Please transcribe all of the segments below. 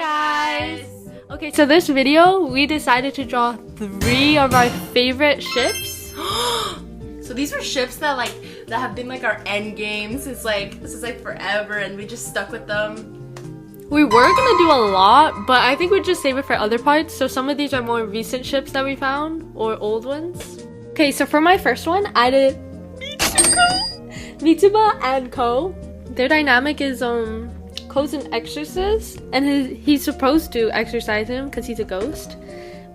guys! Okay, so this video, we decided to draw 3 of our favorite ships. So these were ships that have been like our end games since this is forever, and we just stuck with them. We were gonna do a lot, but I think we'd just save it for other parts. So some of these are more recent ships that we found, or old ones. Okay, so for my first one, I did Mitsuba and Ko. Their dynamic is Ko's an exorcist, and he's supposed to exorcise him because he's a ghost,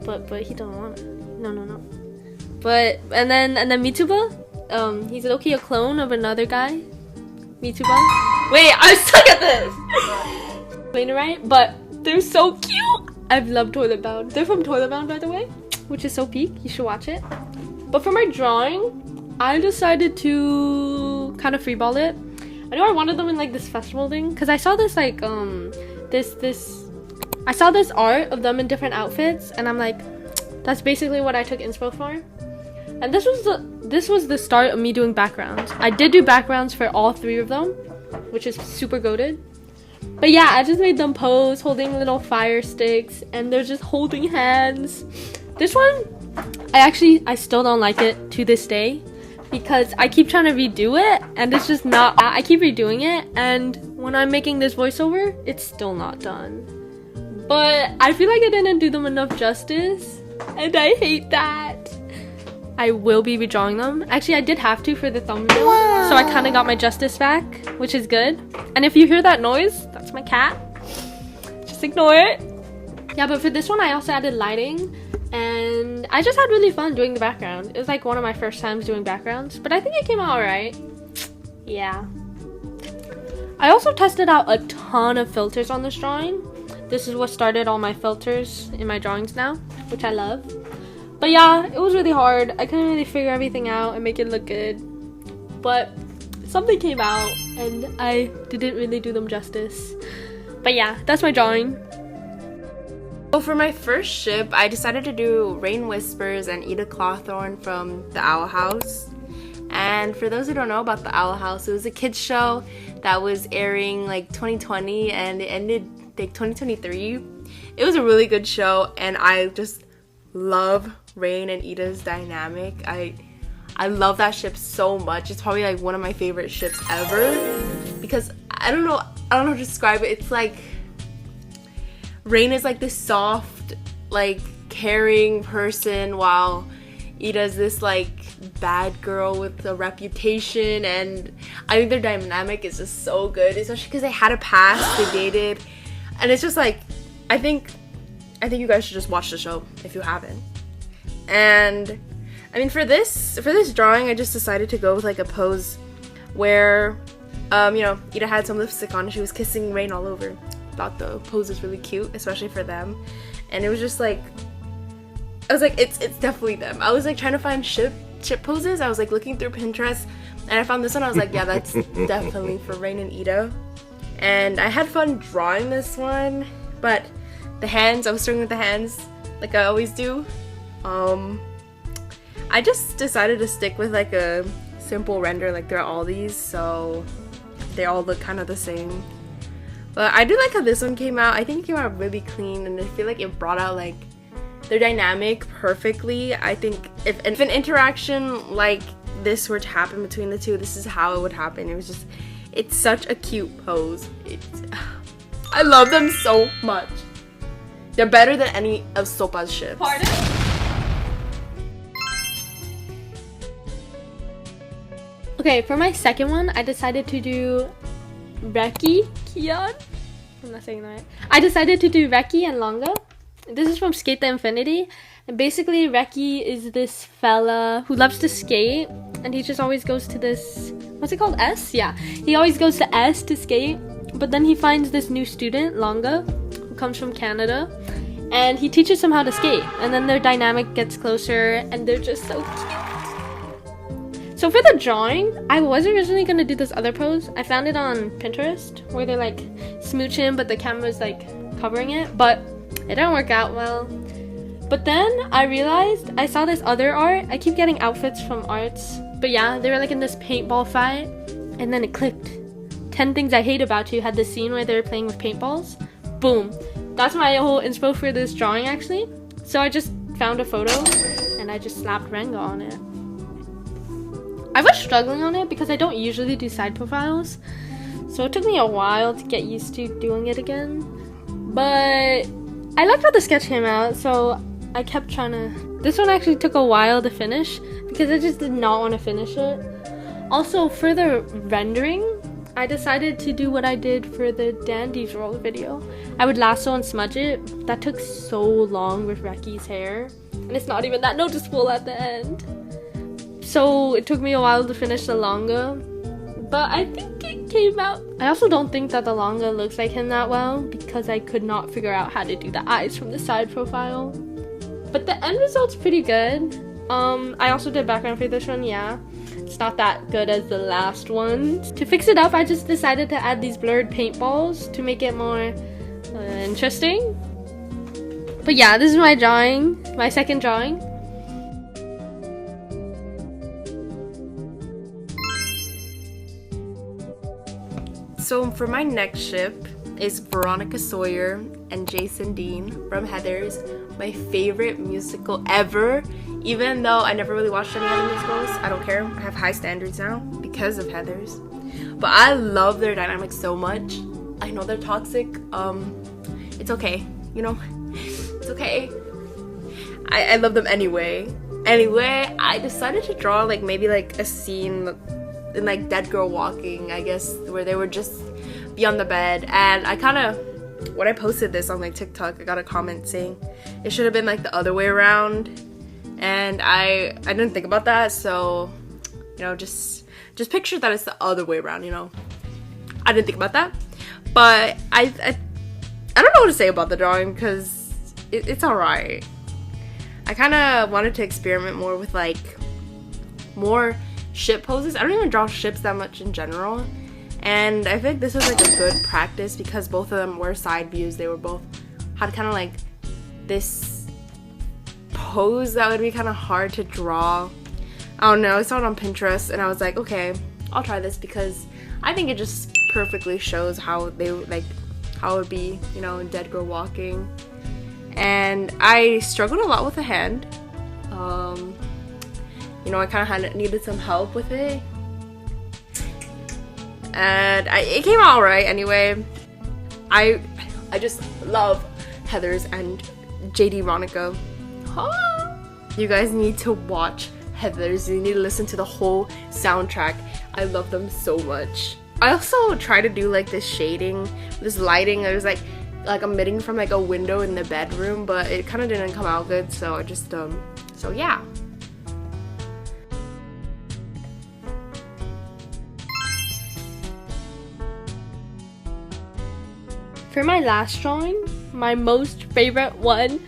but he don't want it. No. But and then Mitsuba, he's low-key a clone of another guy. Mitsuba. Wait, I suck at this. Explain it right, but they're so cute. I've loved Toilet Bound. They're from Toilet Bound, by the way, which is so peak. You should watch it. But for my drawing, I decided to kind of freeball it. I know I wanted them in like this festival thing because I saw this like I saw this art of them in different outfits, and I'm like, that's basically what I took inspo for. And this was the start of me doing backgrounds. I did do backgrounds for all 3 of them, which is super goated. But yeah, I just made them pose holding little fire sticks, and they're just holding hands. This one, I still don't like it to this day because I keep trying to redo it, and it's just not. I keep redoing it, and when I'm making this voiceover, it's still not done. But I feel like I didn't do them enough justice, and I hate that. I will be redrawing them. Actually, I did have to for the thumbnail, so I kind of got my justice back, which is good. And if you hear that noise, that's my cat. Just ignore it. Yeah, but for this one, I also added lighting, and I just had really fun doing the background. It was like one of my first times doing backgrounds, but I think it came out alright. Yeah. I also tested out a ton of filters on this drawing. This is what started all my filters in my drawings now, which I love. But yeah, it was really hard. I couldn't really figure everything out and make it look good. But something came out, and I didn't really do them justice. But yeah, that's my drawing. So for my first ship, I decided to do Rain Whispers and Ida Clawthorn from the Owl House. And for those who don't know about the Owl House, it was a kids show that was airing like 2020, and it ended like 2023. It was a really good show, and I just love Rain and Ida's dynamic. I love that ship so much. It's probably like one of my favorite ships ever because I don't know how to describe it. It's like Rain is like this soft, like caring person, while Ida's this like bad girl with a reputation, and I think their dynamic is just so good, especially because they had a past, they dated, and it's just like I think you guys should just watch the show if you haven't. And I mean, for this drawing, I just decided to go with like a pose where Ida had some lipstick on and she was kissing Rain all over. Thought the pose was really cute, especially for them. And it was just like, I was like, it's definitely them. I was like trying to find ship poses. I was like looking through Pinterest, and I found this one. I was like, yeah, that's definitely for Rain and Ida. And I had fun drawing this one, but the hands, I was starting with the hands like I always do. I just decided to stick with like a simple render like they're all these, so they all look kind of the same. But I do like how this one came out. I think it came out really clean, and I feel like it brought out like their dynamic perfectly. I think if an interaction like this were to happen between the two, this is how it would happen. It's such a cute pose. I love them so much. They're better than any of Sopa's ships. Pardon? Okay, for my second one, I decided to do Reki Kion. I'm not saying that right. I decided to do Reki and Longa. This is from Skate the Infinity. And basically, Reki is this fella who loves to skate, and he just always goes to this, what's it called? S? Yeah. He always goes to S to skate, but then he finds this new student, Longa, who comes from Canada, and he teaches him how to skate, and then their dynamic gets closer, and they're just so cute. So for the drawing, I was originally going to do this other pose. I found it on Pinterest, where they're like smooching, but the camera's like covering it, but it didn't work out well. But then I realized I saw this other art. I keep getting outfits from arts, but yeah, they were like in this paintball fight, and then it clicked. 10 Things I Hate About You had this scene where they were playing with paintballs. Boom. That's my whole inspo for this drawing actually. So I just found a photo and I just slapped renga on it. I was struggling on it because I don't usually do side profiles, so it took me a while to get used to doing it again. But I liked how the sketch came out, so I kept trying to... This one actually took a while to finish because I just did not want to finish it. Also, for the rendering, I decided to do what I did for the Dandy's roll video. I would lasso and smudge it. That took so long with Reki's hair, and it's not even that noticeable at the end. So it took me a while to finish the longa, but I think it came out. I also don't think that the longa looks like him that well because I could not figure out how to do the eyes from the side profile. But the end result's pretty good. I also did background for this one, yeah. It's not that good as the last one. To fix it up, I just decided to add these blurred paintballs to make it more interesting. But yeah, this is my drawing, my second drawing. So for my next ship is Veronica Sawyer and Jason Dean from Heathers, my favorite musical ever. Even though I never really watched any other musicals, I don't care. I have high standards now because of Heathers. But I love their dynamics so much. I know they're toxic. It's okay, you know? It's okay. I love them anyway. Anyway, I decided to draw like maybe like a scene in like Dead Girl Walking, I guess, where they would just be on the bed. And I kind of, when I posted this on like TikTok, I got a comment saying it should have been like the other way around. And I didn't think about that, so you know, just picture that it's the other way around, you know. I didn't think about that, but I don't know what to say about the drawing because it's alright. I kind of wanted to experiment more with like more ship poses. I don't even draw ships that much in general, and I feel like this was like a good practice because both of them were side views. They were both had kind of like this pose that would be kind of hard to draw. I don't know, I saw it on Pinterest and I was like, okay, I'll try this because I think it just perfectly shows how they like how it would be, you know, in Dead Girl Walking. And I struggled a lot with the hand. You know, I kind of needed some help with it, and it came out alright anyway. I just love Heathers and JD Ronica. You guys need to watch Heathers. You need to listen to the whole soundtrack. I love them so much. I also try to do like this shading, this lighting. It was like emitting from like a window in the bedroom, but it kind of didn't come out good, so I just so yeah. For my last drawing, my most favorite one,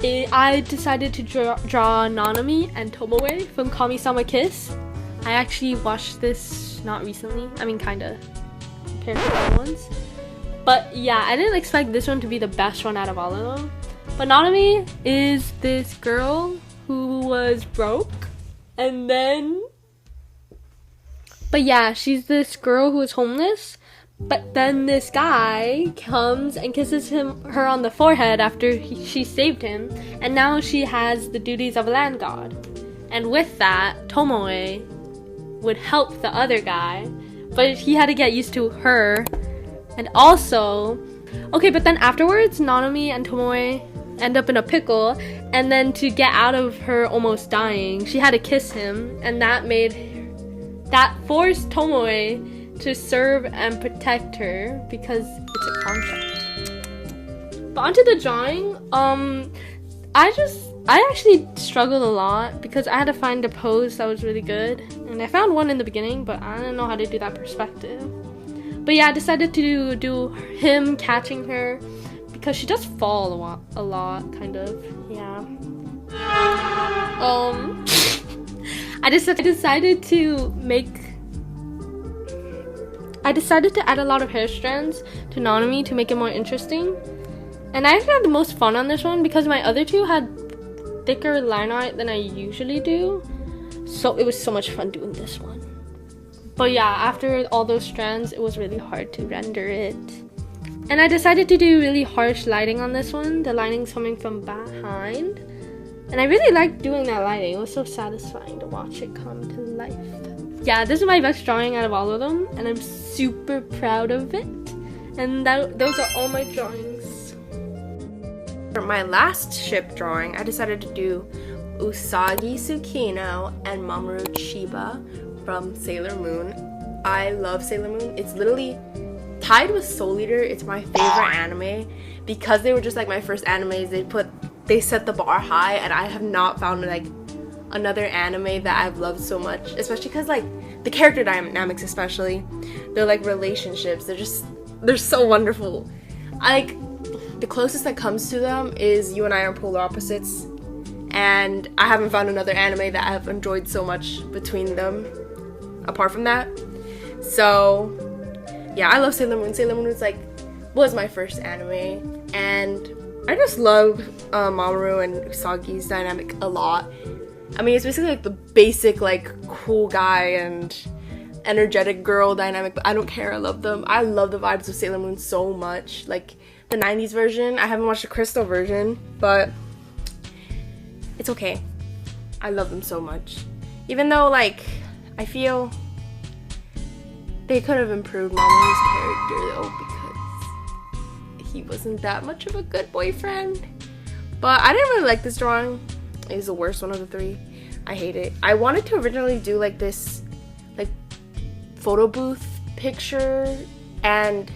I decided to draw Nanami and Tomeo from Kami-sama Kiss. I actually watched this not recently. I mean, kinda compared to other ones. But yeah, I didn't expect this one to be the best one out of all of them. But Nanami is this girl who was broke, and then... But yeah, she's this girl who is homeless. But then this guy comes and kisses her on the forehead after she saved him, and now she has the duties of a land god. And with that, Tomeo would help the other guy, but he had to get used to her. And also, okay, but then afterwards, Nanami and Tomeo end up in a pickle, and then to get out of her almost dying, she had to kiss him, and that forced Tomeo to serve and protect her because it's a contract. But onto the drawing, I actually struggled a lot because I had to find a pose that was really good, and I found one in the beginning, but I didn't know how to do that perspective. But yeah, I decided to do him catching her because she does fall a lot, kind of. Yeah. I decided to add a lot of hair strands to Nanami to make it more interesting. And I actually had the most fun on this one because my other two had thicker line art than I usually do. So it was so much fun doing this one. But yeah, after all those strands, it was really hard to render it. And I decided to do really harsh lighting on this one. The lighting's coming from behind. And I really liked doing that lighting. It was so satisfying to watch it come to life. Yeah, this is my best drawing out of all of them. And I'm super proud of it. And those are all my drawings. For my last ship drawing, I decided to do Usagi Tsukino and Mamoru Chiba from Sailor Moon. I love Sailor Moon. It's literally tied with Soul Eater. It's my favorite anime because they were just like my first animes. They set the bar high, and I have not found like another anime that I've loved so much, especially because like the character dynamics, especially they're like relationships, they're so wonderful. The closest that comes to them is You and I Are Polar Opposites, and I haven't found another anime that I've enjoyed so much between them apart from that. So yeah, I love Sailor Moon. Sailor Moon was my first anime, and I just love Mamoru and Usagi's dynamic a lot. I mean, it's basically like the basic like cool guy and energetic girl dynamic, but I don't care. I love them. I love the vibes of Sailor Moon so much. Like the 90s version. I haven't watched the Crystal version, but it's okay. I love them so much. Even though like I feel they could have improved Mamoru's character though, because he wasn't that much of a good boyfriend. But I didn't really like this drawing. It was the worst one of the three. I hate it. I wanted to originally do like this like photo booth picture, and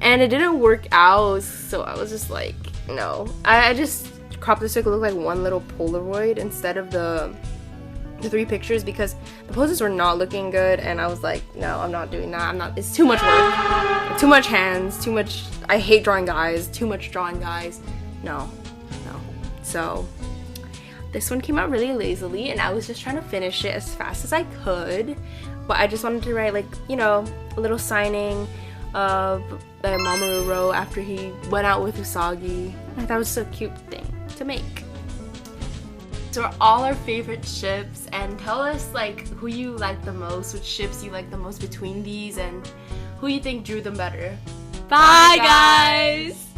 it didn't work out, so I was just like, no. I just cropped this so it could look like one little Polaroid instead of the three pictures, because the poses were not looking good, and I was like, no, I'm not doing that. It's too much work, too much hands, too much. I hate drawing guys, too much drawing guys. No. So this one came out really lazily, and I was just trying to finish it as fast as I could, but I just wanted to write like, you know, a little signing of the Mamoru wrote after he went out with Usagi. I thought it was a cute thing to make. So are all our favorite ships, and tell us like who you like the most, which ships you like the most between these, and who you think drew them better. Bye guys!